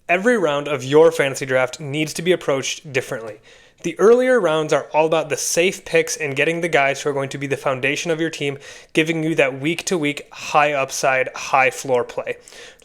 Every round of your fantasy draft needs to be approached differently. The earlier rounds are all about the safe picks and getting the guys who are going to be the foundation of your team, giving you that week-to-week high upside, high floor play.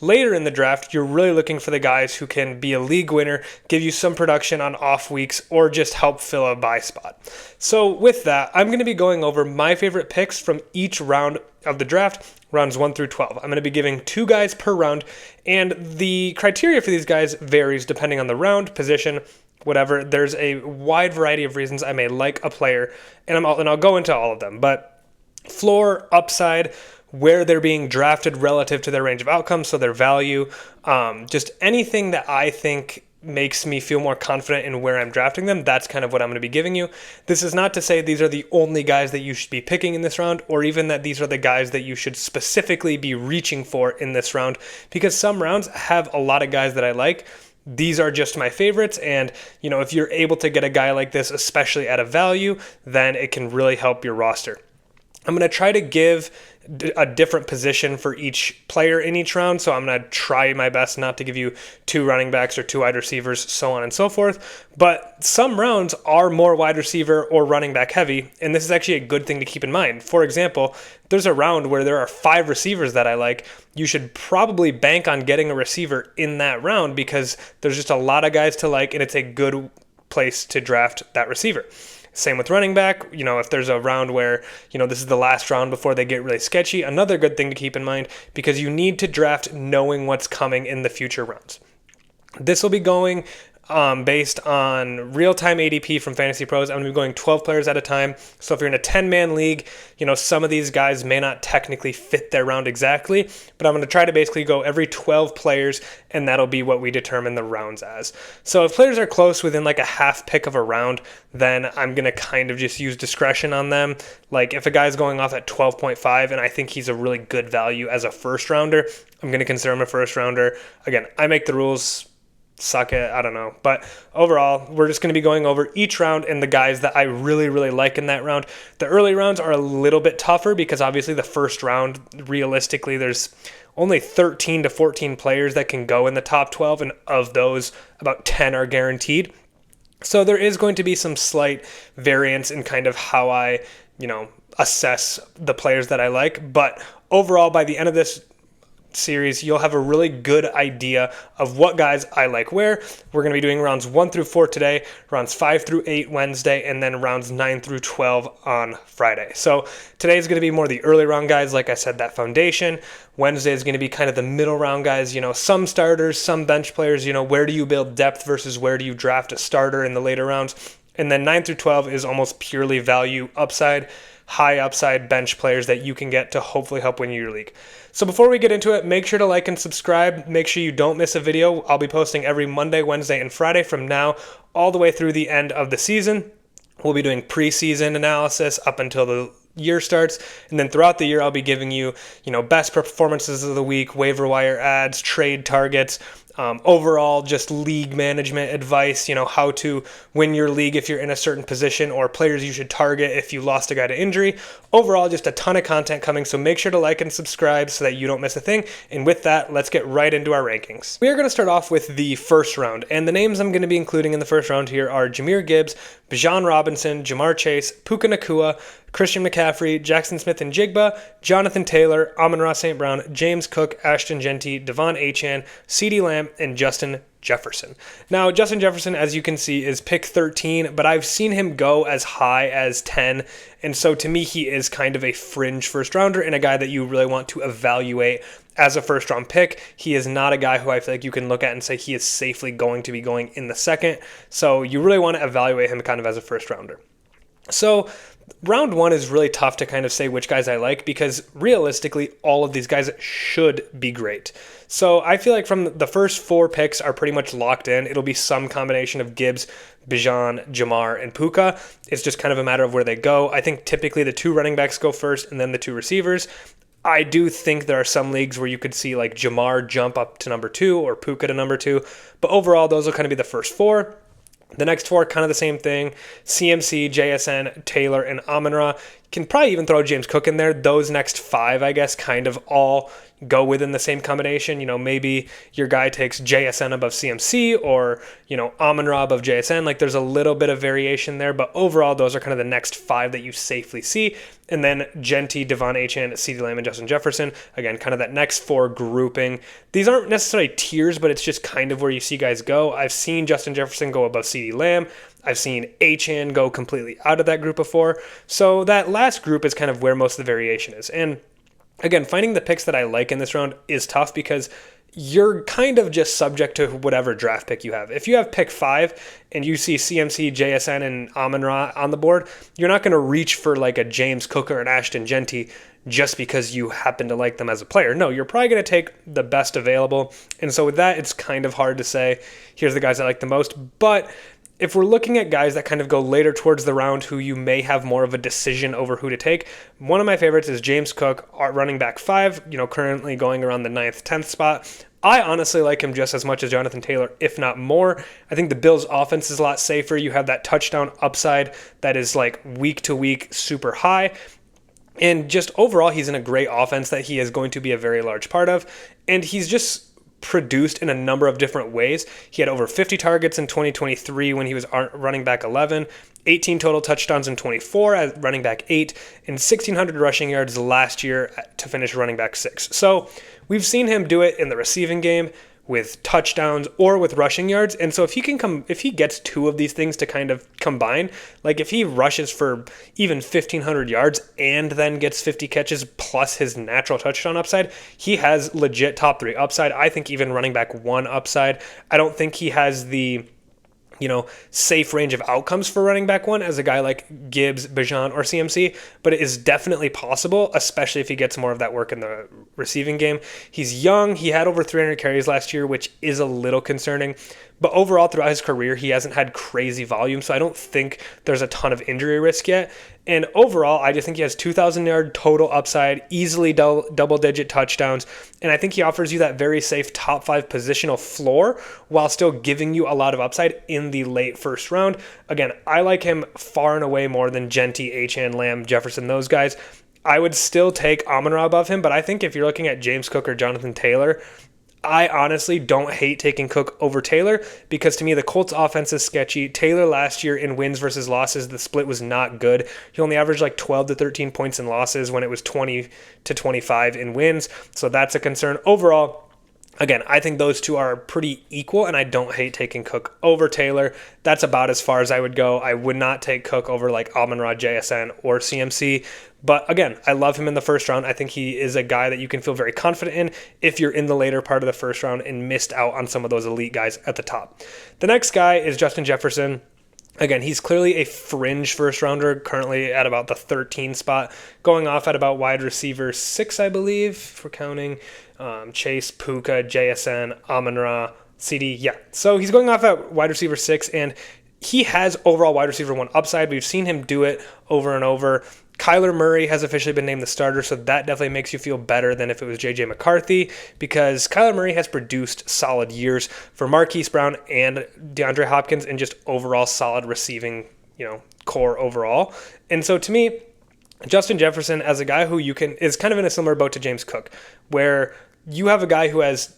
Later in the draft, you're really looking for the guys who can be a league winner, give you some production on off weeks, or just help fill a buy spot. So with that, I'm going to be going over my favorite picks from each round of the draft, rounds 1 through 12. I'm going to be giving 2 guys per round, and the criteria for these guys varies depending on the round, position, whatever. There's a wide variety of reasons I may like a player, and I'll go into all of them. But floor, upside, where they're being drafted relative to their range of outcomes, so their value, just anything that I think makes me feel more confident in where I'm drafting them, that's kind of what I'm going to be giving you. This is not to say these are the only guys that you should be picking in this round, or even that these are the guys that you should specifically be reaching for in this round, because some rounds have a lot of guys that I like. These are just my favorites, and if you're able to get a guy like this, especially at a value, then it can really help your roster. I'm going to try to give a different position for each player in each round, so I'm going to try my best not to give you 2 running backs or 2 wide receivers, so on and so forth. But some rounds are more wide receiver or running back heavy, and this is actually a good thing to keep in mind. For example, there's a round where there are 5 receivers that I like. You should probably bank on getting a receiver in that round because there's just a lot of guys to like, and it's a good place to draft that receiver. Same with running back. If there's a round where, this is the last round before they get really sketchy, another good thing to keep in mind, because you need to draft knowing what's coming in the future rounds. This will be going based on real-time ADP from Fantasy Pros. I'm going to be going 12 players at a time. So if you're in a 10-man league, some of these guys may not technically fit their round exactly, but I'm going to try to basically go every 12 players, and that'll be what we determine the rounds as. So if players are close within like a half pick of a round, then I'm going to kind of just use discretion on them. Like if a guy's going off at 12.5 and I think he's a really good value as a first rounder, I'm going to consider him a first rounder. Again, I make the rules. Suck it, I don't know. But overall, we're just going to be going over each round and the guys that I really, really like in that round. The early rounds are a little bit tougher because obviously the first round, realistically, there's only 13 to 14 players that can go in the top 12, and of those, about 10 are guaranteed. So there is going to be some slight variance in kind of how I, assess the players that I like. But overall, by the end of this series, you'll have a really good idea of what guys I like where. We're going to be doing rounds 1 through 4 today, rounds 5 through 8 Wednesday, and then rounds 9 through 12 on Friday. So today is going to be more the early round guys, like I said, that foundation. Wednesday is going to be kind of the middle round guys, some starters, some bench players, where do you build depth versus where do you draft a starter in the later rounds. And then 9 through 12 is almost purely value upside, high upside bench players that you can get to hopefully help win your league. So before we get into it, make sure to like and subscribe. Make sure you don't miss a video. I'll be posting every Monday, Wednesday, and Friday from now all the way through the end of the season. We'll be doing preseason analysis up until the year starts, and then throughout the year I'll be giving you, best performances of the week, waiver wire ads, trade targets, overall just league management advice, how to win your league if you're in a certain position, or players you should target if you lost a guy to injury. Overall, just a ton of content coming, so make sure to like and subscribe so that you don't miss a thing. And with that, let's get right into our rankings. We are going to start off with the first round, and the names I'm going to be including in the first round here are Jahmyr Gibbs, Bijan Robinson, Jamar Chase, Puka Nacua, Christian McCaffrey, Jackson Smith-Njigba, Jonathan Taylor, Amon-Ra St. Brown, James Cook, Ashton Genty, Devon Achane, CeeDee Lamb, and Justin Jefferson. Now, Justin Jefferson, as you can see, is pick 13, but I've seen him go as high as 10, and so to me, he is kind of a fringe first rounder and a guy that you really want to evaluate as a first round pick. He is not a guy who I feel like you can look at and say he is safely going to be going in the second, so you really want to evaluate him kind of as a first rounder. So round 1 is really tough to kind of say which guys I like because realistically, all of these guys should be great. So I feel like from the first 4 picks are pretty much locked in. It'll be some combination of Gibbs, Bijan, Jamar, and Puka. It's just kind of a matter of where they go. I think typically the 2 running backs go first and then the 2 receivers. I do think there are some leagues where you could see like Jamar jump up to number 2 or Puka to number 2. But overall, those will kind of be the first 4. The next 4 are kind of the same thing. CMC, JSN, Taylor, and Amon-Ra. You can probably even throw James Cook in there. Those next 5, I guess, kind of all, go within the same combination. Maybe your guy takes JSN above CMC, or, Amon-Ra above JSN. Like, there's a little bit of variation there, but overall, those are kind of the next 5 that you safely see. And then Genty, Devon Achane, CeeDee Lamb, and Justin Jefferson. Again, kind of that next 4 grouping. These aren't necessarily tiers, but it's just kind of where you see guys go. I've seen Justin Jefferson go above CeeDee Lamb. I've seen Achane go completely out of that group before. So that last group is kind of where most of the variation is. And again, finding the picks that I like in this round is tough because you're kind of just subject to whatever draft pick you have. If you have pick 5 and you see CMC, JSN, and Amon-Ra on the board, you're not going to reach for like a James Cook or an Ashton Genty just because you happen to like them as a player. No, you're probably going to take the best available. And so with that, it's kind of hard to say, here's the guys I like the most. But if we're looking at guys that kind of go later towards the round who you may have more of a decision over who to take, one of my favorites is James Cook, running back 5, currently going around the 9th, 10th spot. I honestly like him just as much as Jonathan Taylor, if not more. I think the Bills' offense is a lot safer. You have that touchdown upside that is like week to week super high. And just overall, he's in a great offense that he is going to be a very large part of. And he's just produced in a number of different ways. He had over 50 targets in 2023 when he was running back 11, 18 total touchdowns in 24 as running back 8, and 1,600 rushing yards last year to finish running back 6. So we've seen him do it in the receiving game with touchdowns or with rushing yards. And so if he gets 2 of these things to kind of combine, like if he rushes for even 1,500 yards and then gets 50 catches plus his natural touchdown upside, he has legit top 3 upside. I think even running back 1 upside. I don't think he has the safe range of outcomes for running back 1 as a guy like Gibbs, Bijan, or CMC, but it is definitely possible, especially if he gets more of that work in the receiving game. He's young. He had over 300 carries last year, which is a little concerning. But overall, throughout his career, he hasn't had crazy volume, so I don't think there's a ton of injury risk yet. And overall, I just think he has 2,000-yard total upside, easily double-digit touchdowns, and I think he offers you that very safe top 5 positional floor while still giving you a lot of upside in the late first round. Again, I like him far and away more than Genty, Achane, Lamb, Jefferson, those guys. I would still take Amon-Ra above him, but I think if you're looking at James Cook or Jonathan Taylor, I honestly don't hate taking Cook over Taylor because to me the Colts offense is sketchy. Taylor last year in wins versus losses, the split was not good. He only averaged like 12 to 13 points in losses when it was 20 to 25 in wins. So that's a concern. Overall, again, I think those 2 are pretty equal, and I don't hate taking Cook over Taylor. That's about as far as I would go. I would not take Cook over like Amon-Ra, JSN, or CMC. But again, I love him in the first round. I think he is a guy that you can feel very confident in if you're in the later part of the first round and missed out on some of those elite guys at the top. The next guy is Justin Jefferson. Again, he's clearly a fringe first rounder, currently at about the 13 spot, going off at about wide receiver 6, I believe, if we're counting Chase, Puka, JSN, Amon-Ra, CD. Yeah, so he's going off at wide receiver 6, and he has overall wide receiver 1 upside. We've seen him do it over and over. Kyler Murray has officially been named the starter, so that definitely makes you feel better than if it was J.J. McCarthy, because Kyler Murray has produced solid years for Marquise Brown and DeAndre Hopkins and just overall solid receiving, core overall. And so to me, Justin Jefferson as a guy who is kind of in a similar boat to James Cook, where you have a guy who has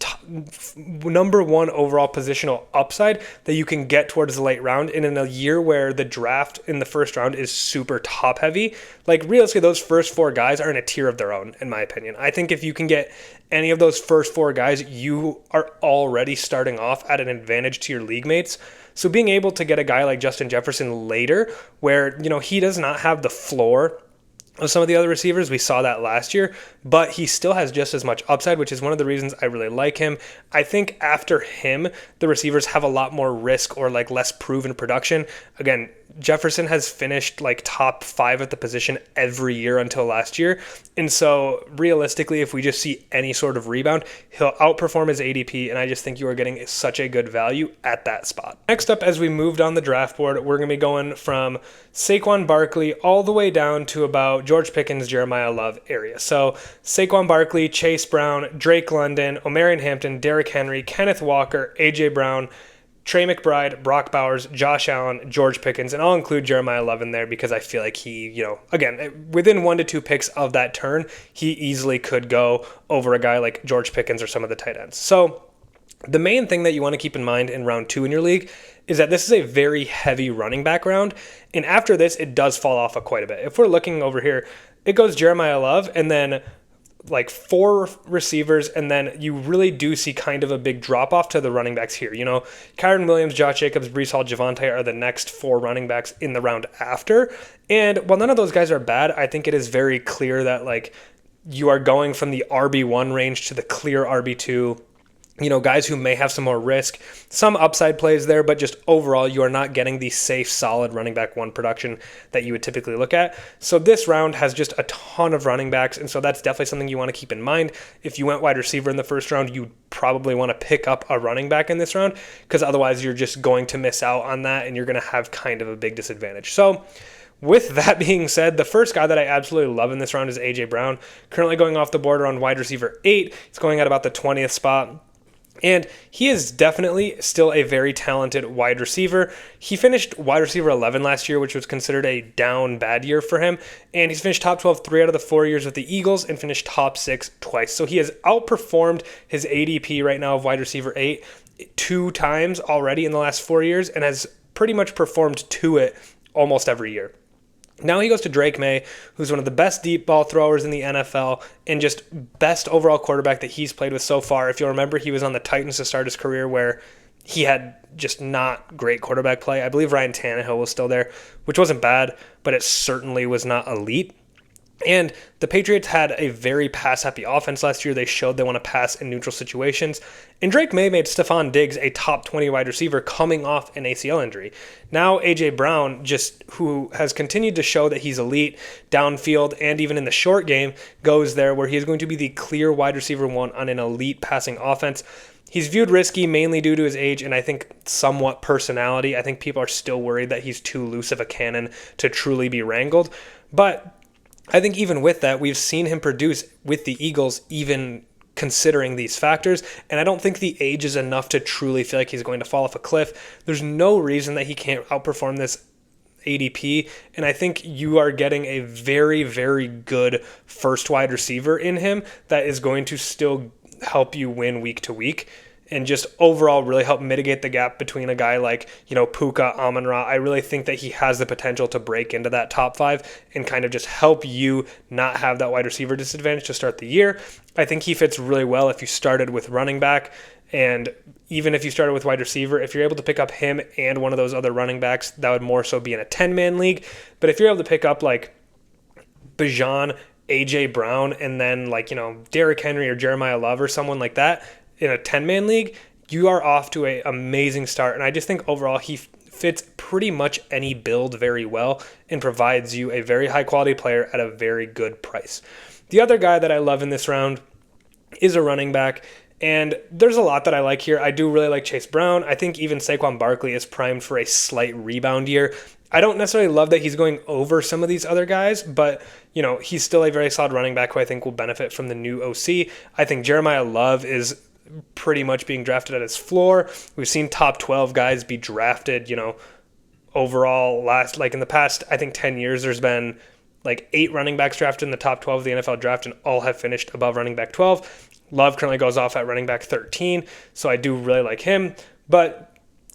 number 1 overall positional upside that you can get towards the late round. And in a year where the draft in the first round is super top heavy, like realistically, those first 4 guys are in a tier of their own, in my opinion. I think if you can get any of those first 4 guys, you are already starting off at an advantage to your league mates. So being able to get a guy like Justin Jefferson later, where, he does not have the floor of some of the other receivers. We saw that last year, but he still has just as much upside, which is one of the reasons I really like him. I think after him, the receivers have a lot more risk or like less proven production. Again, Jefferson has finished like top 5 at the position every year until last year. And so realistically, if we just see any sort of rebound, he'll outperform his ADP. And I just think you are getting such a good value at that spot. Next up, as we moved on the draft board, we're going to be going from Saquon Barkley all the way down to about George Pickens, Jeremiah Love area. So Saquon Barkley, Chase Brown, Drake London, Omarion Hampton, Derrick Henry, Kenneth Walker, AJ Brown, Trey McBride, Brock Bowers, Josh Allen, George Pickens, and I'll include Jeremiah Love in there because I feel like he, again, within 1 to 2 picks of that turn, he easily could go over a guy like George Pickens or some of the tight ends. So the main thing that you want to keep in mind in round 2 in your league is that this is a very heavy running back round, and after this, it does fall off quite a bit. If we're looking over here, it goes Jeremiah Love, and then like 4 receivers, and then you really do see kind of a big drop-off to the running backs here. Kyren Williams, Josh Jacobs, Breece Hall, Javonte are the next 4 running backs in the round after. And while none of those guys are bad, I think it is very clear that like you are going from the RB1 range to the clear RB2. Guys who may have some more risk, some upside plays there, but just overall, you are not getting the safe, solid running back 1 production that you would typically look at. So this round has just a ton of running backs, and so that's definitely something you want to keep in mind. If you went wide receiver in the first round, you probably want to pick up a running back in this round, because otherwise you're just going to miss out on that, and you're going to have kind of a big disadvantage. So with that being said, the first guy that I absolutely love in this round is A.J. Brown, currently going off the board on wide receiver 8. He's going at about the 20th spot. And he is definitely still a very talented wide receiver. He finished wide receiver 11 last year, which was considered a down bad year for him. And he's finished top 12 3 out of the 4 years with the Eagles and finished top 6 twice. So he has outperformed his ADP right now of wide receiver 8 2 times already in the last 4 years and has pretty much performed to it almost every year. Now he goes to Drake May, who's one of the best deep ball throwers in the NFL and just best overall quarterback that he's played with so far. If you'll remember, he was on the Titans to start his career where he had just not great quarterback play. I believe Ryan Tannehill was still there, which wasn't bad, but it certainly was not elite. And the Patriots had a very pass-happy offense last year. They showed they want to pass in neutral situations. And Drake May made Stephon Diggs a top 20 wide receiver coming off an ACL injury. Now A.J. Brown, who has continued to show that he's elite downfield and even in the short game, goes there where he is going to be the clear wide receiver 1 on an elite passing offense. He's viewed risky mainly due to his age and I think somewhat personality. I think people are still worried that he's too loose of a cannon to truly be wrangled. But I think even with that, we've seen him produce with the Eagles, even considering these factors, and I don't think the age is enough to truly feel like he's going to fall off a cliff. There's no reason that he can't outperform this ADP, and I think you are getting a very, very good first wide receiver in him that is going to still help you win week to week and just overall really help mitigate the gap between a guy like, Puka, Amon-Ra. I really think that he has the potential to break into that top 5 and kind of just help you not have that wide receiver disadvantage to start the year. I think he fits really well if you started with running back, and even if you started with wide receiver, if you're able to pick up him and one of those other running backs, that would more so be in a 10-man league. But if you're able to pick up like Bijan, A.J. Brown, and then Derrick Henry or Jeremiah Love or someone like that, in a 10-man league, you are off to an amazing start. And I just think overall he fits pretty much any build very well and provides you a very high-quality player at a very good price. The other guy that I love in this round is a running back, and there's a lot that I like here. I do really like Chase Brown. I think even Saquon Barkley is primed for a slight rebound year. I don't necessarily love that he's going over some of these other guys, but he's still a very solid running back who I think will benefit from the new OC. I think Jeremiah Love is pretty much being drafted at his floor. We've seen top 12 guys be drafted, overall in the past, I think 10 years, there's been 8 running backs drafted in the top 12 of the NFL draft and all have finished above running back 12. Love currently goes off at running back 13, so I do really like him. But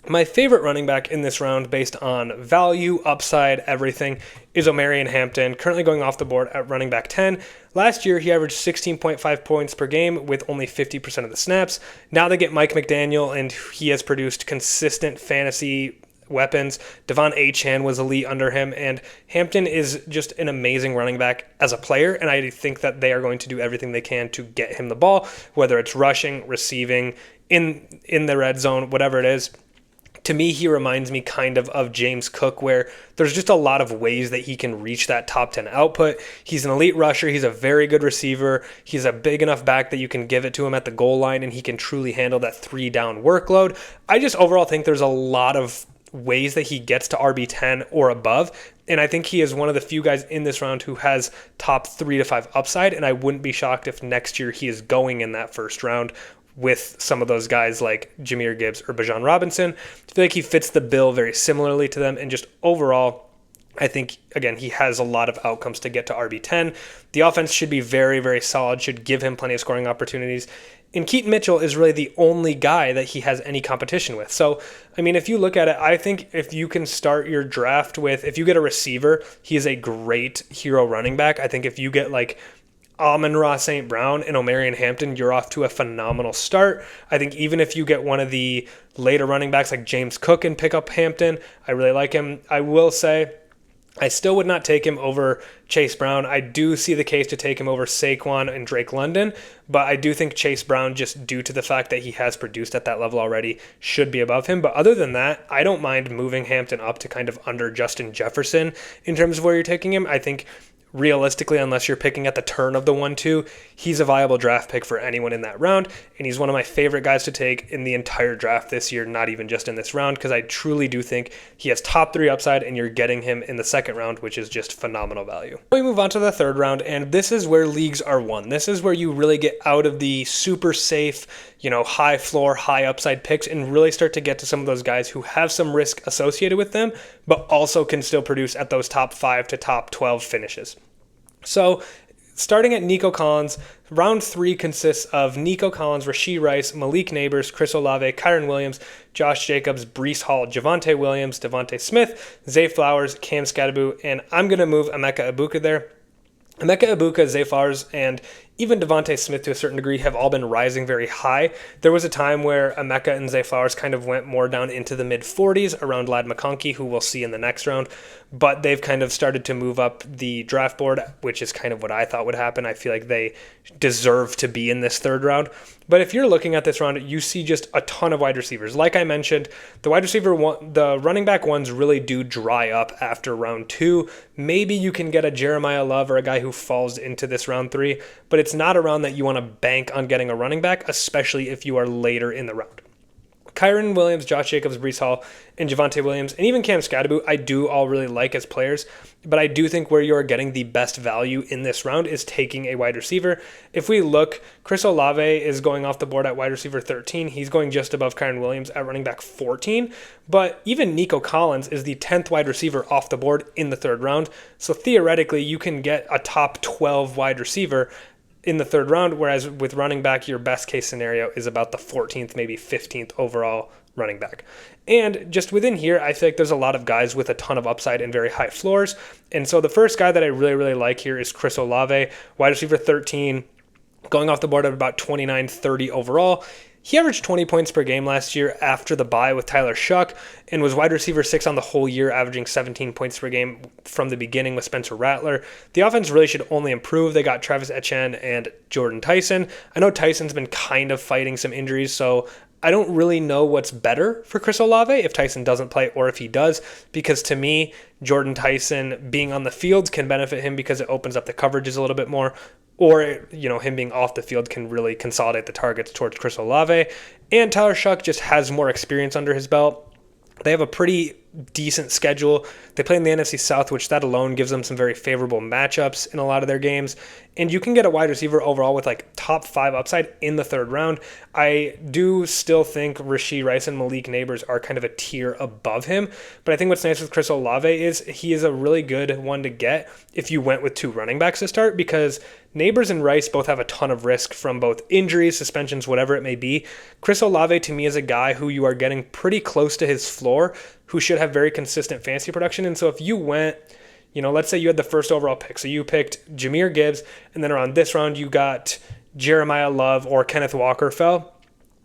my favorite running back in this round based on value, upside, everything is Omarion Hampton, currently going off the board at running back 10. Last year, he averaged 16.5 points per game with only 50% of the snaps. Now they get Mike McDaniel, and he has produced consistent fantasy weapons. Devon Achane was elite under him, and Hampton is just an amazing running back as a player, and I think that they are going to do everything they can to get him the ball, whether it's rushing, receiving, in the red zone, whatever it is. To me, he reminds me kind of James Cook, where there's just a lot of ways that he can reach that top 10 output. He's an elite rusher. He's a very good receiver. He's a big enough back that you can give it to him at the goal line, and he can truly handle that 3-down workload. I just overall think there's a lot of ways that he gets to RB10 or above, and I think he is one of the few guys in this round who has top 3 to 5 upside, and I wouldn't be shocked if next year he is going in that first round with some of those guys like Jahmyr Gibbs or Bijan Robinson. I feel like he fits the bill very similarly to them, and just overall, I think, again, he has a lot of outcomes to get to RB10. The offense should be very, very solid, should give him plenty of scoring opportunities. And Keaton Mitchell is really the only guy that he has any competition with. So, I mean, if you look at it, I think if you can start your draft with, if you get a receiver, he is a great hero running back. I think if you get like Amon-Ra St. Brown and Omarion Hampton, you're off to a phenomenal start. I think even if you get one of the later running backs like James Cook and pick up Hampton, I really like him. I will say, I still would not take him over Chase Brown. I do see the case to take him over Saquon and Drake London, but I do think Chase Brown, just due to the fact that he has produced at that level already, should be above him. But other than that, I don't mind moving Hampton up to kind of under Justin Jefferson in terms of where you're taking him. I think realistically, unless you're picking at the turn of the 1-2, he's a viable draft pick for anyone in that round, and he's one of my favorite guys to take in the entire draft this year, not even just in this round, because I truly do think he has top 3 upside, and you're getting him in the second round, which is just phenomenal value. We move on to the third round, and this is where leagues are won. This is where you really get out of the super safe, high floor, high upside picks and really start to get to some of those guys who have some risk associated with them, but also can still produce at those top 5 to top 12 finishes. So, starting at Nico Collins, round 3 consists of Nico Collins, Rashee Rice, Malik Nabers, Chris Olave, Kyren Williams, Josh Jacobs, Breece Hall, Javonte Williams, Devontae Smith, Zay Flowers, Cam Skattebo, and I'm going to move Emeka Egbuka there. Emeka Egbuka, Zay Flowers, and even Devontae Smith to a certain degree have all been rising very high. There was a time where Emeka and Zay Flowers kind of went more down into the mid-40s around Ladd McConkey, who we'll see in the next round, but they've kind of started to move up the draft board, which is kind of what I thought would happen. I feel like they deserve to be in this third round. But if you're looking at this round, you see just a ton of wide receivers. Like I mentioned, the running back ones really do dry up after round 2. Maybe you can get a Jeremiah Love or a guy who falls into this round 3, but it's not a round that you want to bank on getting a running back, especially if you are later in the round. Kyren Williams, Josh Jacobs, Breece Hall, and Javonte Williams, and even Cam Skattebo, I do all really like as players, but I do think where you are getting the best value in this round is taking a wide receiver. If we look, Chris Olave is going off the board at wide receiver 13. He's going just above Kyren Williams at running back 14, but even Nico Collins is the 10th wide receiver off the board in the third round, so theoretically you can get a top 12 wide receiver in the third round, whereas with running back, your best case scenario is about the 14th, maybe 15th overall running back. And just within here, I feel like there's a lot of guys with a ton of upside and very high floors. And so the first guy that I really, really like here is Chris Olave, wide receiver 13, going off the board at about 29-30 overall. He averaged 20 points per game last year after the bye with Tyler Shuck and was wide receiver 6 on the whole year, averaging 17 points per game from the beginning with Spencer Rattler. The offense really should only improve. They got Travis Etienne and Jordan Tyson. I know Tyson's been kind of fighting some injuries, so I don't really know what's better for Chris Olave if Tyson doesn't play or if he does, because to me, Jordan Tyson being on the field can benefit him because it opens up the coverages a little bit more, or him being off the field can really consolidate the targets towards Chris Olave. And Tyler Shuck just has more experience under his belt. They have a pretty decent schedule. They play in the NFC South, which that alone gives them some very favorable matchups in a lot of their games. And you can get a wide receiver overall with like top 5 upside in the third round. I do still think Rashee Rice and Malik Nabers are kind of a tier above him. But I think what's nice with Chris Olave is he is a really good one to get if you went with 2 running backs to start, because Nabers and Rice both have a ton of risk from both injuries, suspensions, whatever it may be. Chris Olave to me is a guy who you are getting pretty close to his floor, who should have very consistent fantasy production. And so if you went, let's say you had the first overall pick. So you picked Jahmyr Gibbs, and then around this round you got Jeremiah Love or Kenneth Walker fell.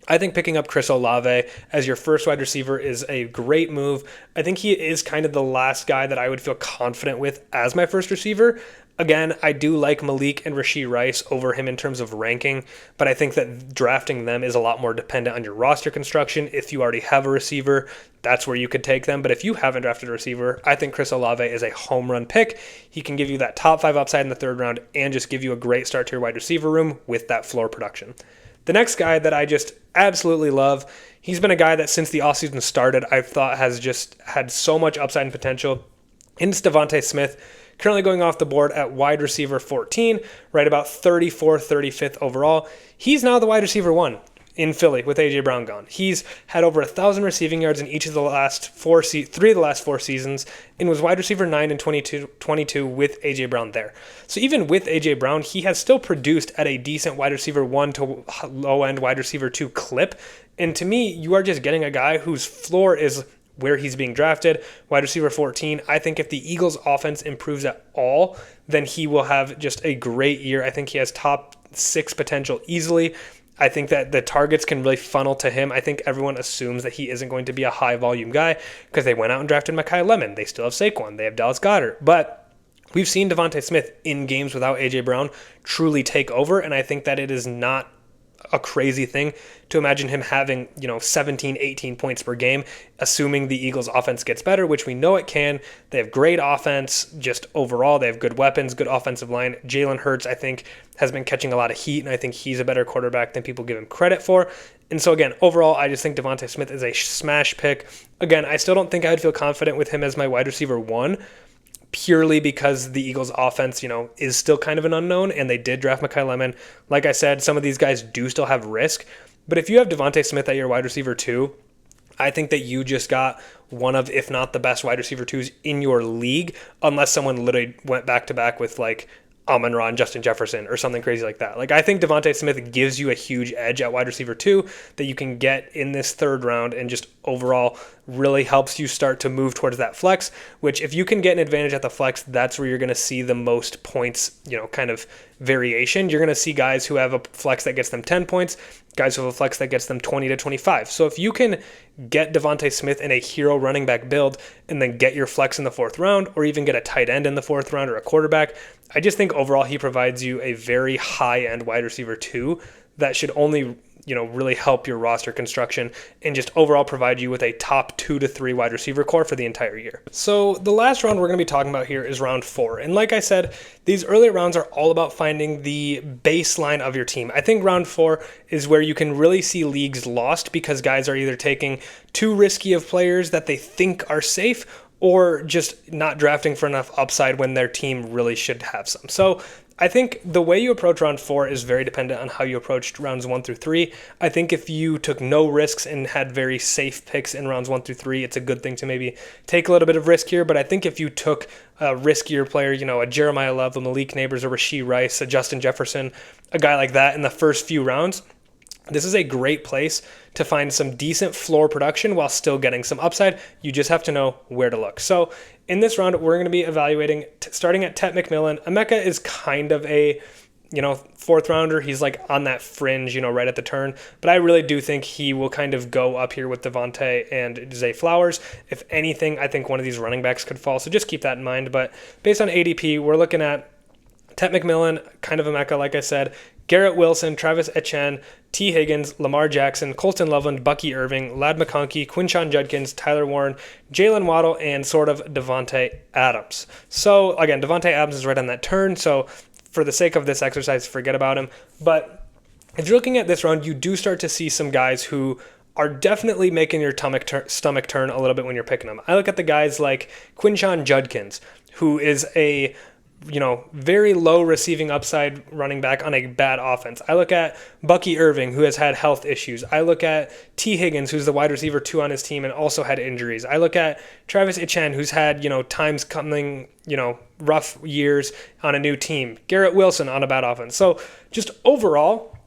I think picking up Chris Olave as your first wide receiver is a great move. I think he is kind of the last guy that I would feel confident with as my first receiver. Again, I do like Malik and Rashee Rice over him in terms of ranking, but I think that drafting them is a lot more dependent on your roster construction. If you already have a receiver, that's where you could take them. But if you haven't drafted a receiver, I think Chris Olave is a home run pick. He can give you that top 5 upside in the third round and just give you a great start to your wide receiver room with that floor production. The next guy that I just absolutely love, he's been a guy that since the offseason started, I've thought has just had so much upside and potential, and it's Devontae Smith. Currently going off the board at wide receiver 14, right about 34th, 35th overall. He's now the wide receiver 1. in Philly with A.J. Brown gone. He's had over 1,000 receiving yards in each of the last three of the last four seasons, and was wide receiver 9 and 22 with A.J. Brown there. So even with A.J. Brown, he has still produced at a decent wide receiver 1 to low-end wide receiver 2 clip. And to me, you are just getting a guy whose floor is where he's being drafted, wide receiver 14. I think if the Eagles' offense improves at all, then he will have just a great year. I think he has top 6 potential easily. I think that the targets can really funnel to him. I think everyone assumes that he isn't going to be a high-volume guy because they went out and drafted Mekhi Lemon. They still have Saquon. They have Dallas Goedert. But we've seen Devontae Smith in games without A.J. Brown truly take over, and I think that it is not a crazy thing to imagine him having, 17, 18 points per game, assuming the Eagles offense gets better, which we know it can. They have great offense, just overall. They have good weapons, good offensive line. Jalen Hurts, I think, has been catching a lot of heat, and I think he's a better quarterback than people give him credit for. And so, again, overall, I just think Devontae Smith is a smash pick. Again, I still don't think I would feel confident with him as my wide receiver 1, purely because the Eagles offense, is still kind of an unknown, and they did draft Mekhi Lemon. Like I said, some of these guys do still have risk. But if you have Devontae Smith at your wide receiver 2, I think that you just got one of, if not the best wide receiver 2s in your league, unless someone literally went back-to-back with, Amon-Ra and Justin Jefferson or something crazy like that. I think Devontae Smith gives you a huge edge at wide receiver 2 that you can get in this third round, and just overall really helps you start to move towards that flex, which if you can get an advantage at the flex, that's where you're going to see the most points, kind of variation. You're going to see guys who have a flex that gets them 10 points, guys who have a flex that gets them 20 to 25. So if you can get Devontae Smith in a hero running back build and then get your flex in the 4th round, or even get a tight end in the 4th round or a quarterback, I just think overall he provides you a very high-end wide receiver 2 that should only, really help your roster construction and just overall provide you with a top 2 to 3 wide receiver core for the entire year. So the last round we're going to be talking about here is round 4. And like I said, these early rounds are all about finding the baseline of your team. I think round 4 is where you can really see leagues lost because guys are either taking too risky of players that they think are safe, or just not drafting for enough upside when their team really should have some. So I think the way you approach round 4 is very dependent on how you approached rounds 1 through 3. I think if you took no risks and had very safe picks in rounds 1 through 3, it's a good thing to maybe take a little bit of risk here. But I think if you took a riskier player, a Jeremiah Love, a Malik Neighbors, a Rashee Rice, a Justin Jefferson, a guy like that in the first few rounds, this is a great place to find some decent floor production while still getting some upside. You just have to know where to look. So in this round, we're going to be evaluating, starting at Tet McMillan. Emeka is kind of a, 4th rounder. He's on that fringe, right at the turn. But I really do think he will kind of go up here with Devontae and Zay Flowers. If anything, I think one of these running backs could fall. So just keep that in mind. But based on ADP, we're looking at Tet McMillan, kind of Emeka, like I said, Garrett Wilson, Travis Etienne, T. Higgins, Lamar Jackson, Colton Loveland, Bucky Irving, Ladd McConkey, Quinshon Judkins, Tyler Warren, Jalen Waddle, and sort of Devontae Adams. So again, Devontae Adams is right on that turn, so for the sake of this exercise, forget about him. But if you're looking at this round, you do start to see some guys who are definitely making your stomach turn a little bit when you're picking them. I look at the guys like Quinshon Judkins, who is a very low receiving upside running back on a bad offense. I look at Bucky Irving, who has had health issues. I look at T. Higgins, who's the wide receiver 2 on his team and also had injuries. I look at Travis Etienne, who's had, times coming, rough years on a new team. Garrett Wilson on a bad offense. So just overall,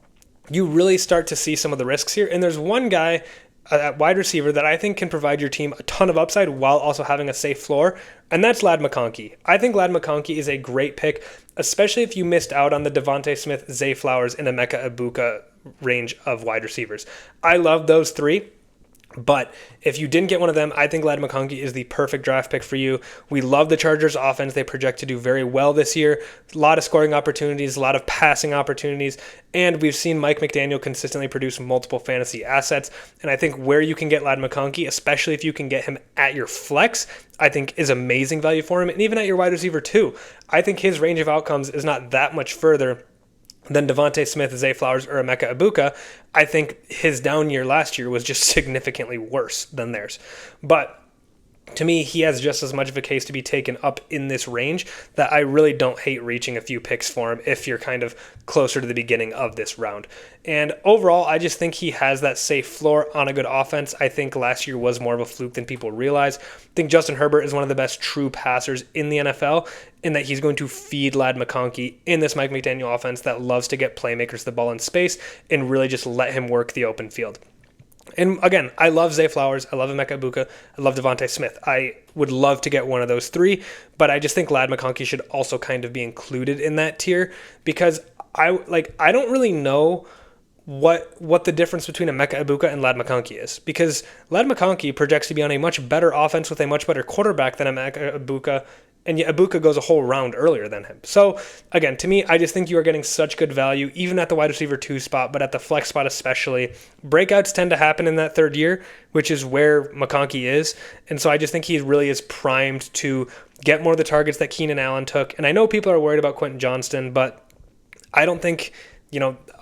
you really start to see some of the risks here. And there's one guy at wide receiver that I think can provide your team a ton of upside while also having a safe floor, and that's Ladd McConkey. I think Ladd McConkey is a great pick, especially if you missed out on the Devontae Smith, Zay Flowers, and Emeka Egbuka range of wide receivers. I love those 3. But if you didn't get one of them, I think Ladd McConkey is the perfect draft pick for you. We love the Chargers offense. They project to do very well this year. A lot of scoring opportunities, a lot of passing opportunities, and we've seen Mike McDaniel consistently produce multiple fantasy assets. And I think where you can get Ladd McConkey, especially if you can get him at your flex, I think is amazing value for him. And even at your wide receiver too, I think his range of outcomes is not that much further than Devontae Smith, Zay Flowers, or Emeka Egbuka. I think his down year last year was just significantly worse than theirs. But to me, he has just as much of a case to be taken up in this range that I really don't hate reaching a few picks for him if you're kind of closer to the beginning of this round. And overall, I just think he has that safe floor on a good offense. I think last year was more of a fluke than people realize. I think Justin Herbert is one of the best true passers in the NFL, in that he's going to feed Ladd McConkey in this Mike McDaniel offense that loves to get playmakers the ball in space and really just let him work the open field. And again, I love Zay Flowers, I love Emeka Egbuka, I love Devontae Smith. I would love to get one of those three, but I just think Ladd McConkey should also kind of be included in that tier, because I don't really know what the difference between Emeka Egbuka and Ladd McConkey is, because Ladd McConkey projects to be on a much better offense with a much better quarterback than Emeka Egbuka, and yet Egbuka goes a whole round earlier than him. So again, to me, I just think you are getting such good value, even at the wide receiver 2 spot, but at the flex spot especially. Breakouts tend to happen in that third year, which is where McConkey is, and so I just think he really is primed to get more of the targets that Keenan Allen took. And I know people are worried about Quentin Johnston, but I don't think,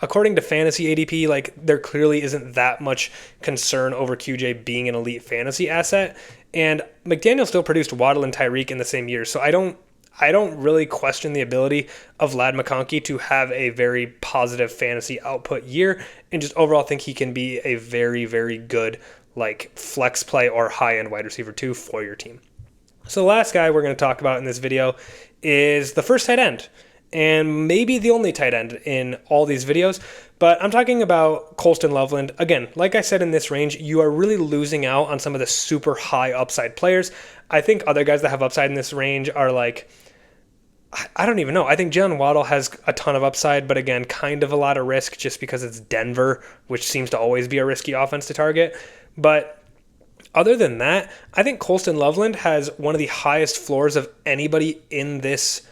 according to fantasy ADP, like, there clearly isn't that much concern over QJ being an elite fantasy asset. And McDaniel still produced Waddle and Tyreek in the same year. So I don't really question the ability of Ladd McConkey to have a very positive fantasy output year, and just overall think he can be a very, very good flex play or high-end wide receiver 2 for your team. So the last guy we're going to talk about in this video is the first tight end, and maybe the only tight end in all these videos, but I'm talking about Colston Loveland. Again, like I said, in this range, you are really losing out on some of the super high upside players. I think other guys that have upside in this range are I don't even know. I think Jalen Waddle has a ton of upside, but again, kind of a lot of risk just because it's Denver, which seems to always be a risky offense to target. But other than that, I think Colston Loveland has one of the highest floors of anybody in this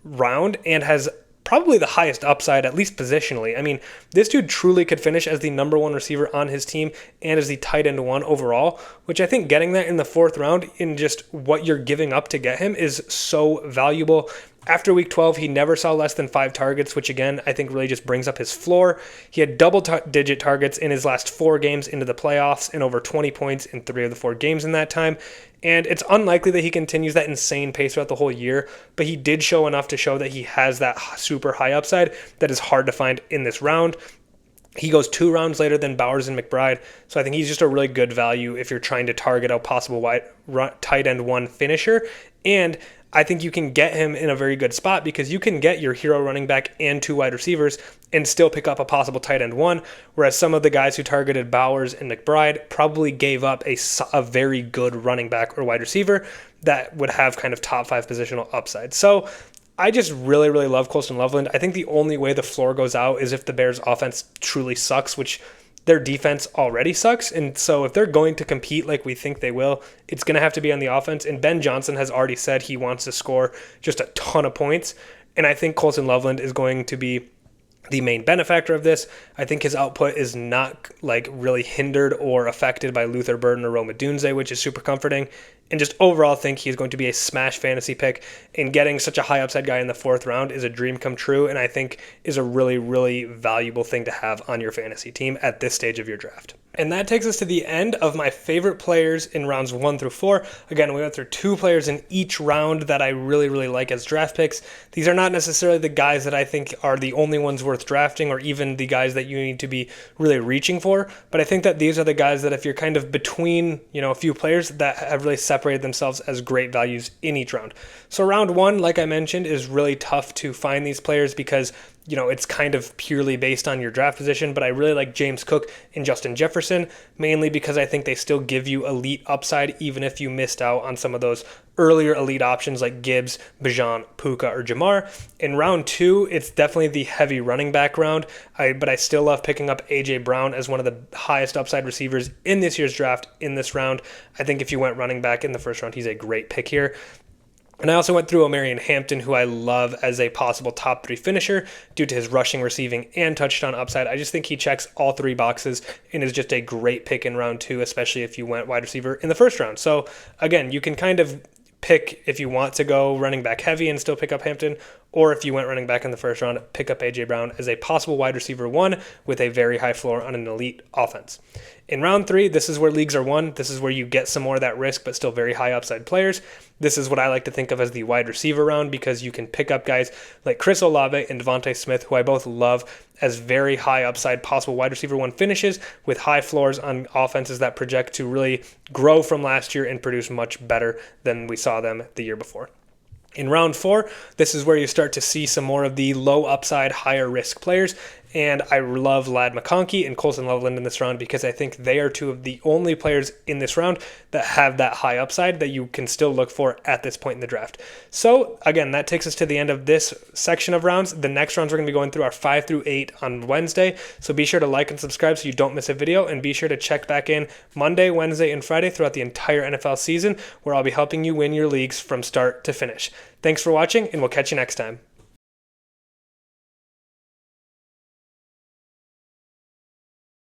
round and has probably the highest upside, at least positionally. I mean, this dude truly could finish as the number 1 receiver on his team and as the tight end 1 overall, which I think getting that in the 4th round in just what you're giving up to get him is so valuable. After week 12, he never saw less than 5 targets, which again, I think really just brings up his floor. He had double-digit targets in his last 4 games into the playoffs and over 20 points in 3 of the 4 games in that time. And it's unlikely that he continues that insane pace throughout the whole year, but he did show enough to show that he has that super high upside that is hard to find in this round. He goes 2 rounds later than Bowers and McBride, so I think he's just a really good value if you're trying to target a possible tight end 1 finisher. And I think you can get him in a very good spot because you can get your hero running back and 2 wide receivers and still pick up a possible tight end 1, whereas some of the guys who targeted Bowers and McBride probably gave up a very good running back or wide receiver that would have kind of top 5 positional upside. So I just really, really love Colston Loveland. I think the only way the floor goes out is if the Bears' offense truly sucks, which their defense already sucks. And so if they're going to compete like we think they will, it's going to have to be on the offense. And Ben Johnson has already said he wants to score just a ton of points. And I think Colston Loveland is going to be the main benefactor of this. I think his output is not really hindered or affected by Luther Burden or Rome Odunze, which is super comforting. And just overall think he's going to be a smash fantasy pick, and getting such a high upside guy in the 4th round is a dream come true, and I think is a really, really valuable thing to have on your fantasy team at this stage of your draft. And that takes us to the end of my favorite players in rounds 1 through 4. Again, we went through 2 players in each round that I really, really like as draft picks. These are not necessarily the guys that I think are the only ones worth drafting, or even the guys that you need to be really reaching for, but I think that these are the guys that if you're kind of between, a few players that have really separated themselves as great values in each round. So round 1, like I mentioned, is really tough to find these players because it's kind of purely based on your draft position, but I really like James Cook and Justin Jefferson, mainly because I think they still give you elite upside, even if you missed out on some of those earlier elite options like Gibbs, Bijan, Puka, or Jamar. In round 2, it's definitely the heavy running back round, but I still love picking up A.J. Brown as one of the highest upside receivers in this year's draft in this round. I think if you went running back in the first round, he's a great pick here. And I also went through Omarion Hampton, who I love as a possible top 3 finisher due to his rushing, receiving, and touchdown upside. I just think he checks all 3 boxes and is just a great pick in round 2, especially if you went wide receiver in the first round. So again, you can kind of pick if you want to go running back heavy and still pick up Hampton, Or if you went running back in the first round, pick up A.J. Brown as a possible wide receiver 1 with a very high floor on an elite offense. In round 3, this is where leagues are won. This is where you get some more of that risk, but still very high upside players. This is what I like to think of as the wide receiver round, because you can pick up guys like Chris Olave and Devontae Smith, who I both love as very high upside possible wide receiver 1 finishes with high floors on offenses that project to really grow from last year and produce much better than we saw them the year before. In round 4, this is where you start to see some more of the low upside, higher risk players. And I love Ladd McConkey and Colson Loveland in this round because I think they are two of the only players in this round that have that high upside that you can still look for at this point in the draft. So again, that takes us to the end of this section of rounds. The next rounds we're going to be going through are 5 through 8 on Wednesday. So be sure to like and subscribe so you don't miss a video, and be sure to check back in Monday, Wednesday, and Friday throughout the entire NFL season, where I'll be helping you win your leagues from start to finish. Thanks for watching, and we'll catch you next time.